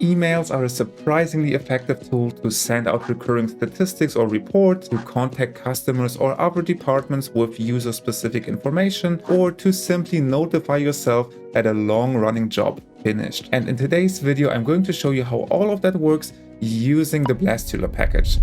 Emails are a surprisingly effective tool to send out recurring statistics or reports, to contact customers or other departments with user-specific information, or to simply notify yourself that a long-running job finished. And in today's video, I'm going to show you how all of that works using the blastula package.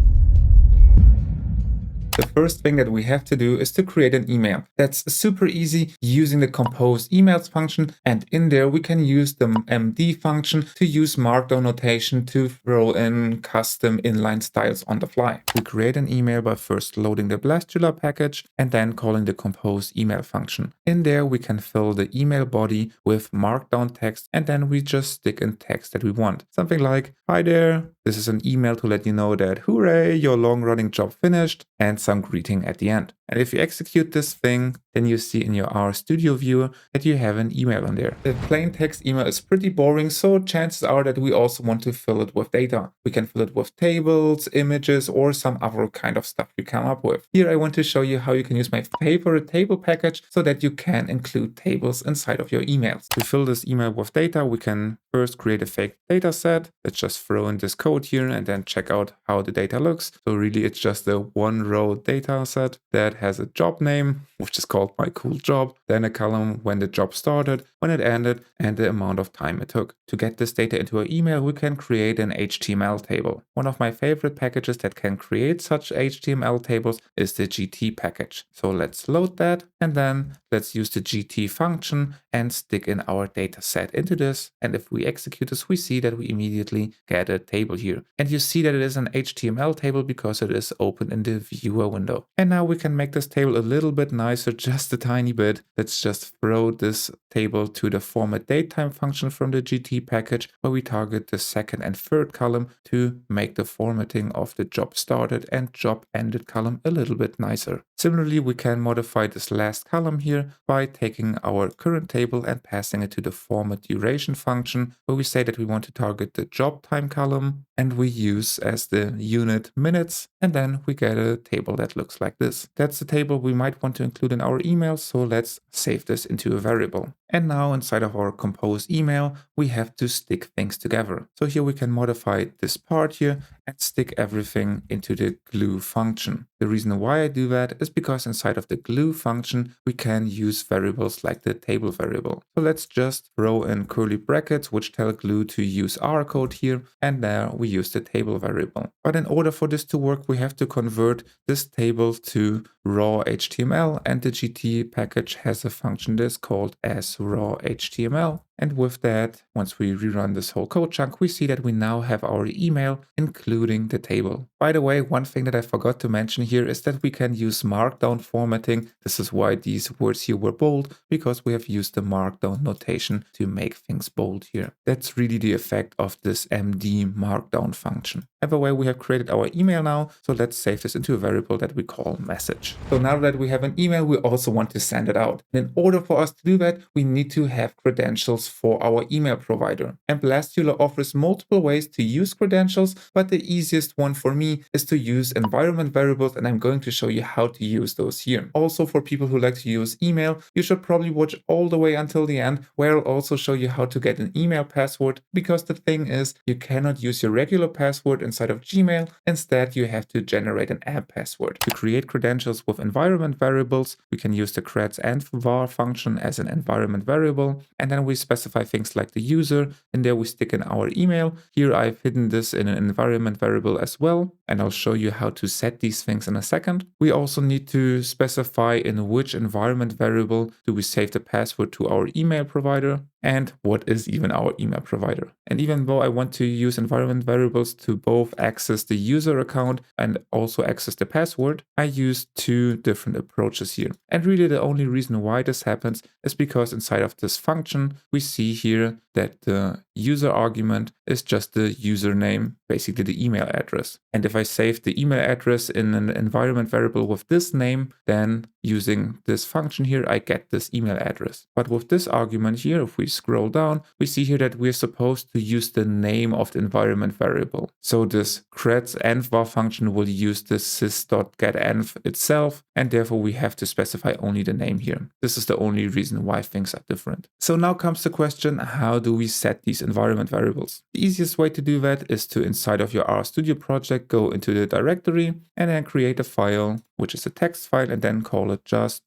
The first thing that we have to do is to create an email. That's super easy using the compose emails function, and in there we can use the MD function to use markdown notation to throw in custom inline styles on the fly. We create an email by first loading the blastula package and then calling the compose email function. In there we can fill the email body with markdown text, and then we just stick in text that we want. Something like, "Hi there, this is an email to let you know that hooray, your long-running job finished," and some greeting at the end. And if you execute this thing, then you see in your RStudio viewer that you have an email on there. The plain text email is pretty boring, so chances are that we also want to fill it with data. We can fill it with tables, images, or some other kind of stuff we come up with. Here I want to show you how you can use my favorite table package so that you can include tables inside of your emails. To fill this email with data, we can first create a fake data set. Let's just throw in this code here and then check out how the data looks. So really it's just a one-row data set that has a job name, which is called my cool job, then a column when the job started, when it ended, and the amount of time it took. To get this data into our email, we can create an HTML table. One of my favorite packages that can create such HTML tables is the GT package. So let's load that, and then let's use the GT function and stick in our data set into this. And if we execute this, we see that we immediately get a table here. And you see that it is an HTML table because it is open in the viewer window. And now we can make this table a little bit nicer, just a tiny bit. Let's just throw this table to the format datetime function from the GT package, where we target the second and third column to make the formatting of the job started and job ended column a little bit nicer. Similarly, we can modify this last column here by taking our current table and passing it to the format duration function, where we say that we want to target the job time column, and we use as the unit minutes, and then we get a table that looks like this. That's the table we might want to include in our email, so let's save this into a variable. And now inside of our compose email, we have to stick things together. So here we can modify this part here and stick everything into the glue function. The reason why I do that is because inside of the glue function, we can use variables like the table variable. So let's just throw in curly brackets, which tell glue to use our code here, and there we use the table variable. But in order for this to work, we have to convert this table to raw HTML, and the GT package has a function that's called as raw HTML. And with that, once we rerun this whole code chunk, we see that we now have our email, including the table. By the way, one thing that I forgot to mention here is that we can use markdown formatting. This is why these words here were bold, because we have used the markdown notation to make things bold here. That's really the effect of this MD markdown function. Either way, we have created our email now, so let's save this into a variable that we call message. So now that we have an email, we also want to send it out. And in order for us to do that, we need to have credentials for our email provider. And blastula offers multiple ways to use credentials, but the easiest one for me is to use environment variables, and I'm going to show you how to use those here. Also, for people who like to use email, you should probably watch all the way until the end, where I'll also show you how to get an email password, because the thing is, you cannot use your regular password inside of Gmail. Instead, you have to generate an app password. To create credentials with environment variables, we can use the creds and var function as an environment variable, and then we specify things like the user. In there we stick in our email. Here I've hidden this in an environment variable as well, and I'll show you how to set these things in a second. We also need to specify in which environment variable do we save the password to our email provider, and what is even our email provider. And even though I want to use environment variables to both access the user account and also access the password, I use two different approaches here. And really the only reason why this happens is because inside of this function, we see here that the user argument is just the username, basically the email address. And if I save the email address in an environment variable with this name, then using this function here, I get this email address. But with this argument here, if we scroll down, we see here that we're supposed to use the name of the environment variable. So this creds env function will use the sys.getEnv itself, and therefore we have to specify only the name here. This is the only reason why things are different. So now comes the question, how do we set these environment variables. The easiest way to do that is to, inside of your RStudio project, go into the directory and then create a file, which is a text file, and then call it just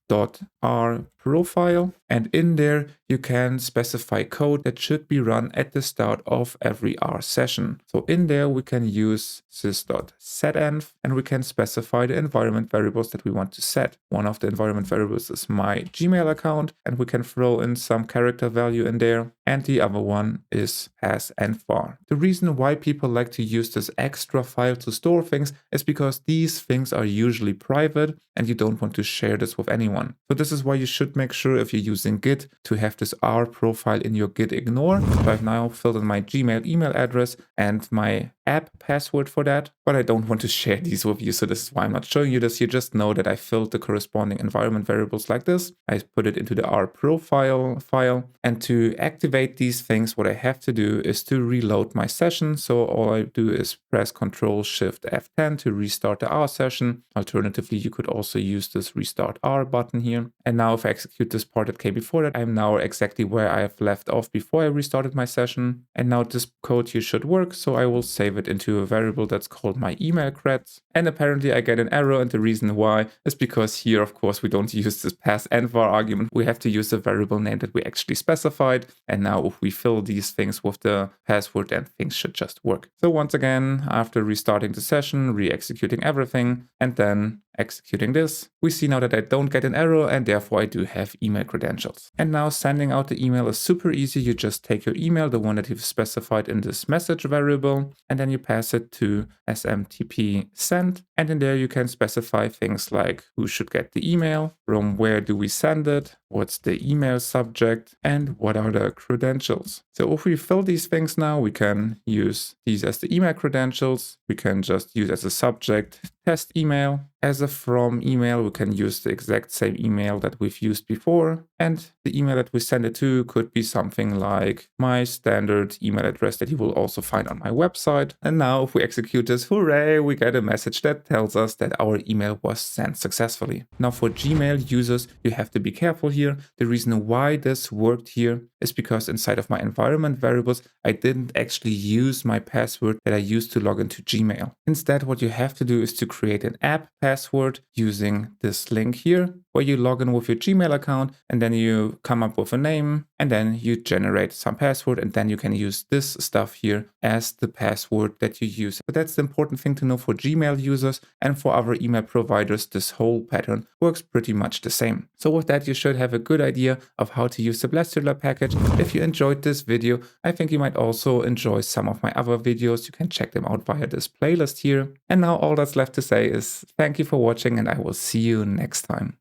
.r profile. And in there, you can specify code that should be run at the start of every R session. So in there, we can use sys.setEnv, and we can specify the environment variables that we want to set. One of the environment variables is my Gmail account, and we can throw in some character value in there. And the other one is #envvar. The reason why people like to use this extra file to store things is because these things are usually private and you don't want to share this with anyone. So this is why you should make sure, if you're using Git, to have this R profile in your Git ignore. So I've now filled in my Gmail email address and my app password for that, but I don't want to share these with you. So this is why I'm not showing you this. You just know that I filled the corresponding environment variables like this. I put it into the R profile file, and to activate these things, what I have to do is to reload my session. So all I do is press Ctrl+Shift+F10 to restart the R session. Alternatively, you could also use this restart R button here. And now if I execute this part that came before that, I'm now exactly where I have left off before I restarted my session. And now this code here should work. So I will save it into a variable that's called my email creds. And apparently I get an error, and the reason why is because here, of course, we don't use this #envvar argument. We have to use the variable name that we actually specified. And now if we fill these things with the password, then things should just work. So once again, after restarting the session, re-executing everything, and then executing this, we see now that I don't get an error, and therefore I do have email credentials. And now sending out the email is super easy. You just take your email, the one that you've specified in this message variable, and then you pass it to SMTP send. And in there you can specify things like who should get the email, from where do we send it, what's the email subject, and what are the credentials. So if we fill these things now, we can use these as the email credentials. We can just use as a subject test email. As a from email, we can use the exact same email that we've used before. And the email that we send it to could be something like my standard email address that you will also find on my website. And now if we execute this, hooray, we get a message that tells us that our email was sent successfully. Now for Gmail users, you have to be careful here. The reason why this worked here is because inside of my environment variables, I didn't actually use my password that I used to log into Gmail. Instead, what you have to do is to create an app password using this link here, where you log in with your Gmail account, and then you come up with a name, and then you generate some password, and then you can use this stuff here as the password that you use. But that's the important thing to know for Gmail users, and for other email providers, this whole pattern works pretty much the same. So with that, you should have a good idea of how to use the blastula package. If you enjoyed this video, I think you might also enjoy some of my other videos. You can check them out via this playlist here. And now all that's left to say is thank you for watching, and I will see you next time.